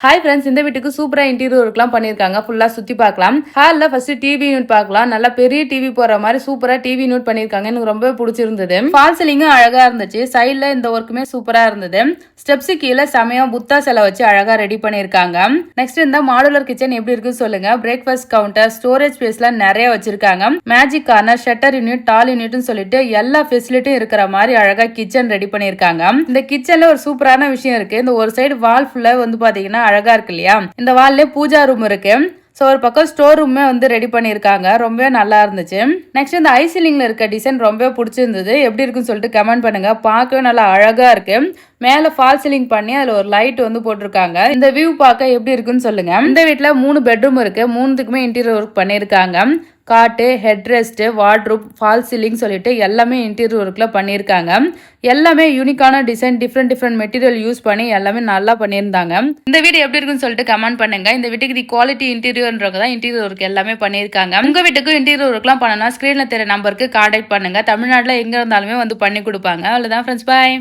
Hi friends, இந்த வீட்டுக்கு சூப்பரா இன்டீரியர் ஒர்க்லாம் பண்ணியிருக்காங்க. ஃபுல்லா சுத்தி பார்க்கலாம். ஹால்ல ஃபர்ஸ்ட் டிவி யூனிட் பார்க்கலாம். நல்லா பெரிய டிவி போற மாதிரி சூப்பரா டிவி யூனிட் பண்ணியிருக்காங்க. எனக்கு ரொம்ப பிடிச்சிருந்தது. ஃபால் சீலிங்கும் அழகா இருந்துச்சு. சைட்ல இந்த ஒர்க்குமே சூப்பரா இருந்தது. ஸ்டெப்ஸ் கீழே செமையா புத்தா சிலை வச்சு அழகா ரெடி பண்ணியிருக்காங்க. நெக்ஸ்ட் இந்த மாடுலர் கிச்சன் எப்படி இருக்குன்னு சொல்லுங்க. பிரேக்ஃபாஸ்ட் கவுண்டர், ஸ்டோரேஜ் ஸ்பேஸ்லாம் நிறைய வச்சிருக்காங்க. மேஜிக் கார்னர், ஷட்டர் யூனிட், டால் யூனிட்னு சொல்லிட்டு எல்லா ஃபெசிலிட்டியும் இருக்கிற மாதிரி அழகா கிச்சன் ரெடி பண்ணியிருக்காங்க. இந்த கிச்சன்ல ஒரு சூப்பரான விஷயம் இருக்கு. இந்த ஒரு சைடு வால் ஃபுல்லா வந்து பாத்தீங்கன்னா அழகா இருக்கு இல்லையா. இந்த வால்ல பூஜா ரூம் இருக்கு. ஸோ ஒரு பக்கம் ஸ்டோர் ரூமே வந்து ரெடி பண்ணியிருக்காங்க. ரொம்பவே நல்லா இருந்துச்சு. நெக்ஸ்ட் இந்த ஐசிலிங்ல இருக்க டிசைன் ரொம்ப பிடிச்சிருந்தது. எப்படி இருக்குன்னு சொல்லிட்டு கமெண்ட் பண்ணுங்க. பார்க்கவே நல்லா அழகா இருக்கு. மேல ஃபால் சீலிங் பண்ணி அதுல ஒரு லைட் வந்து போட்டிருக்காங்க. இந்த வியூ பார்க்க எப்படி இருக்குன்னு சொல்லுங்க. இந்த வீட்டுல 3 பெட்ரூம் இருக்கு. 3த்துக்குமே இன்டீரியர் ஒர்க் பண்ணியிருக்காங்க. காட்டு, head rest, wardrobe, fall ceiling சொல்லிட்டு எல்லாமே இன்டீரியர் ஒர்க்ல பண்ணியிருக்காங்க. எல்லாமே யூனிக்கான டிசைன், டிஃப்ரெண்ட் மெட்டீரியல் யூஸ் பண்ணி எல்லாமே நல்லா பண்ணியிருந்தாங்க. இந்த வீடு எப்படி இருக்குன்னு சொல்லிட்டு கமெண்ட் பண்ணுங்க. இந்த வீட்டுக்கு குவாலிட்டி இன்டீரியர்ன்றவங்க தான் இன்டீரியர் ஒர்க் எல்லாமே பண்ணியிருக்காங்க. உங்க வீட்டுக்கு இன்டீரியர் ஒர்க்லாம் பண்ணனா ஸ்கிரீன்ல தெரிய நம்பருக்கு கான்டாக்ட் பண்ணுங்க. தமிழ்நாட்டில் எங்க இருந்தாலுமே வந்து பண்ணி கொடுப்பாங்க. அவ்வளவுதான் ஃப்ரெண்ட்ஸ், பாய்.